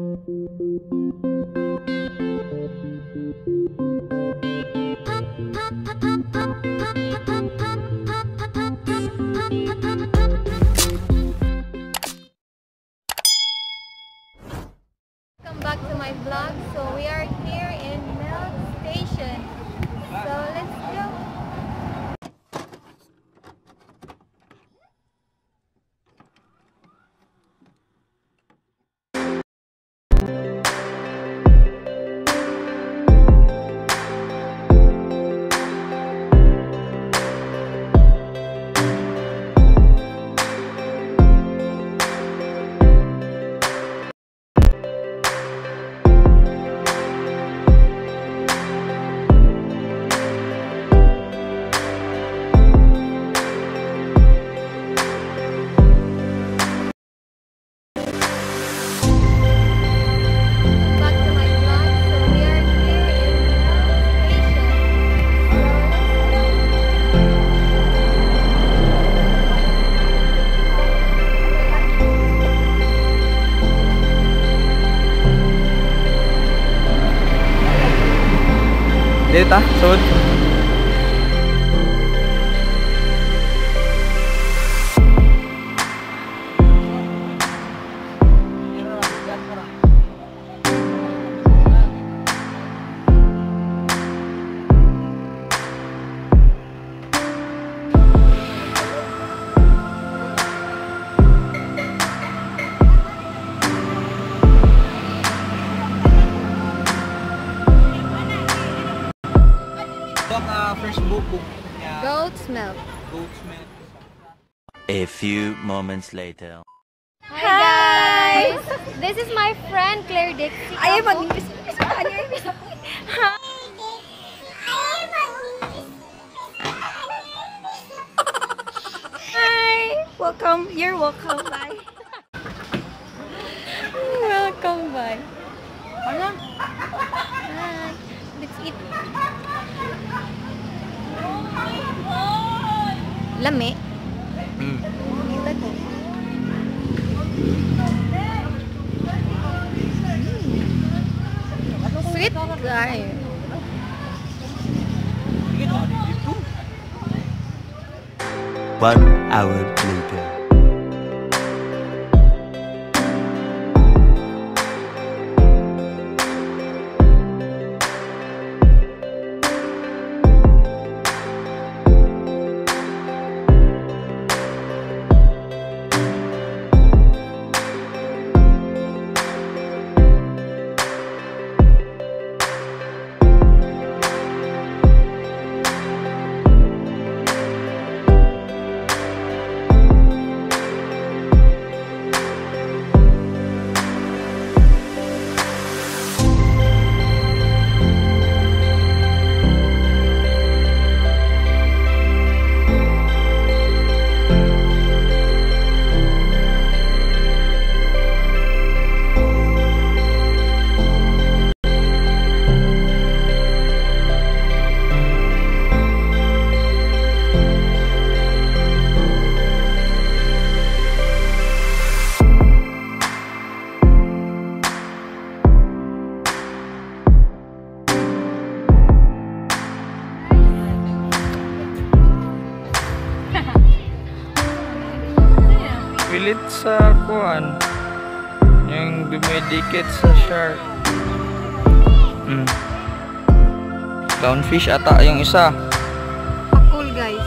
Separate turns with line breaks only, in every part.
Welcome back to my vlog. So we are here in Milk Station. So let's go.
Dito ta, sud. First book.
Goat's milk.
Goat's milk.
A few moments later.
Hi guys! This is my friend Claire Dixie.
Ay, mag-English. Hi! Welcome. You're welcome. Bye.
Welcome by. Hi. Let's eat. Lami. Kita ko. Sweet guy.
One hour later.
Pilit sa kuan. Yung dumidikit sa shark. Clownfish ata yung isa.
Pakul guys.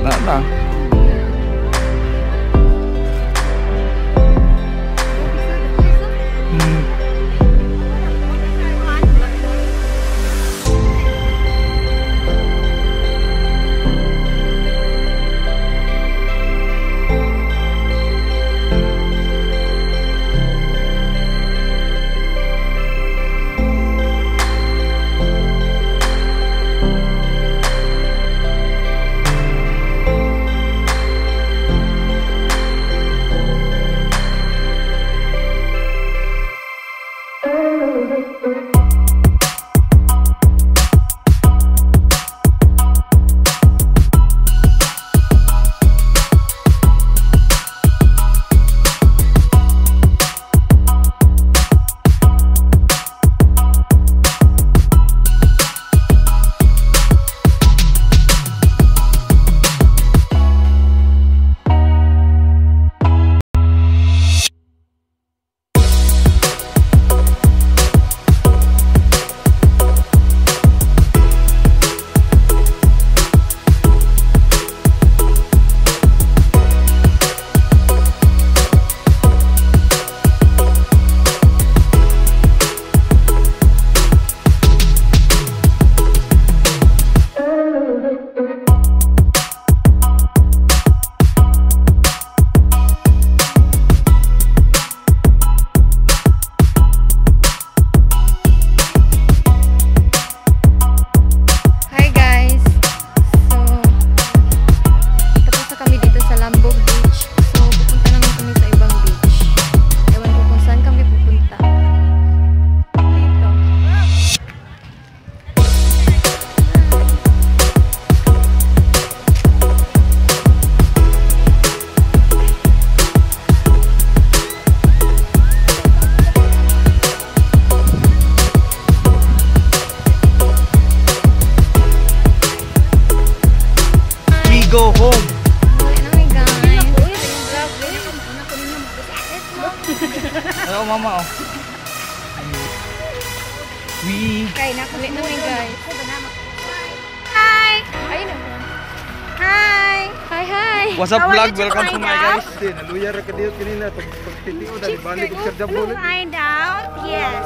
Na. Ay, oh, mama, oh. Wee.
Kaya nakulit naman, guys. Hi! Ayun na. Hi! Hi, hi!
What's up,
I
vlog?
wanted to
Welcome to
find
my
out.
guys.
Naluya ra ka diyo kanina pagtitiyo dali balik og sarjab bulit.
Find out. Yes.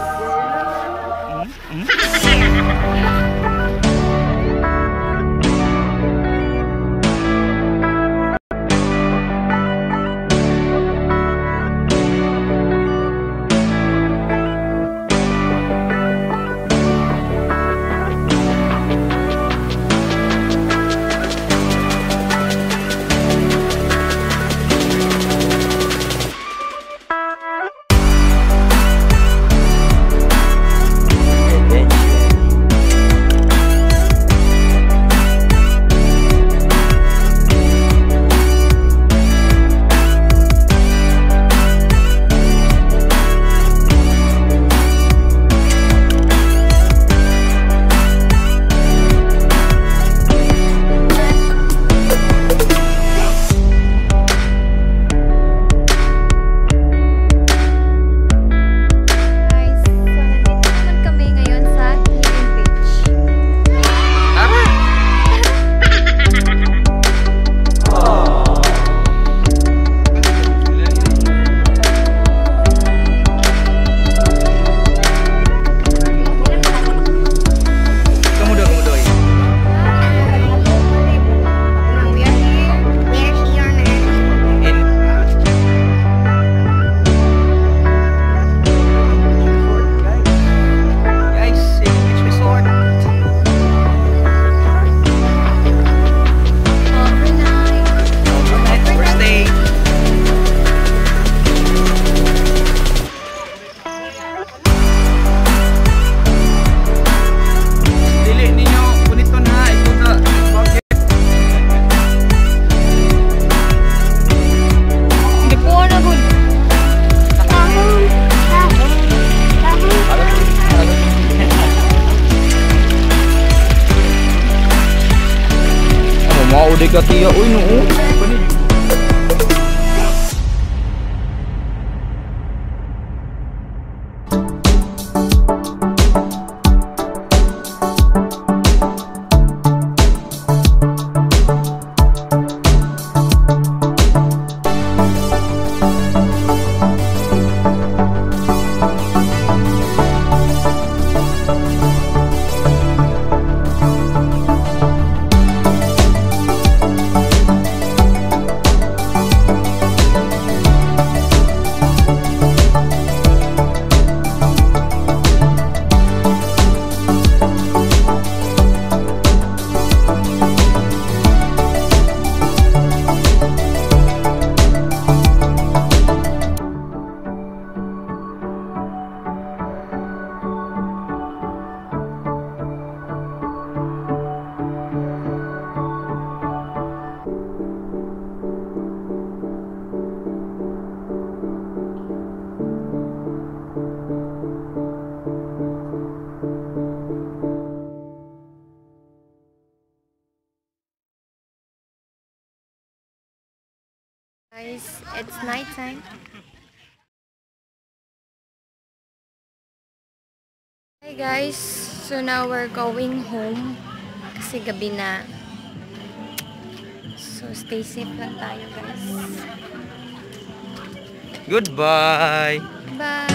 Udah katiya, uy, no.
Guys, it's night time. Hi guys, so now we're going home kasi gabi na. So stay safe lang tayo guys.
Goodbye.
Bye!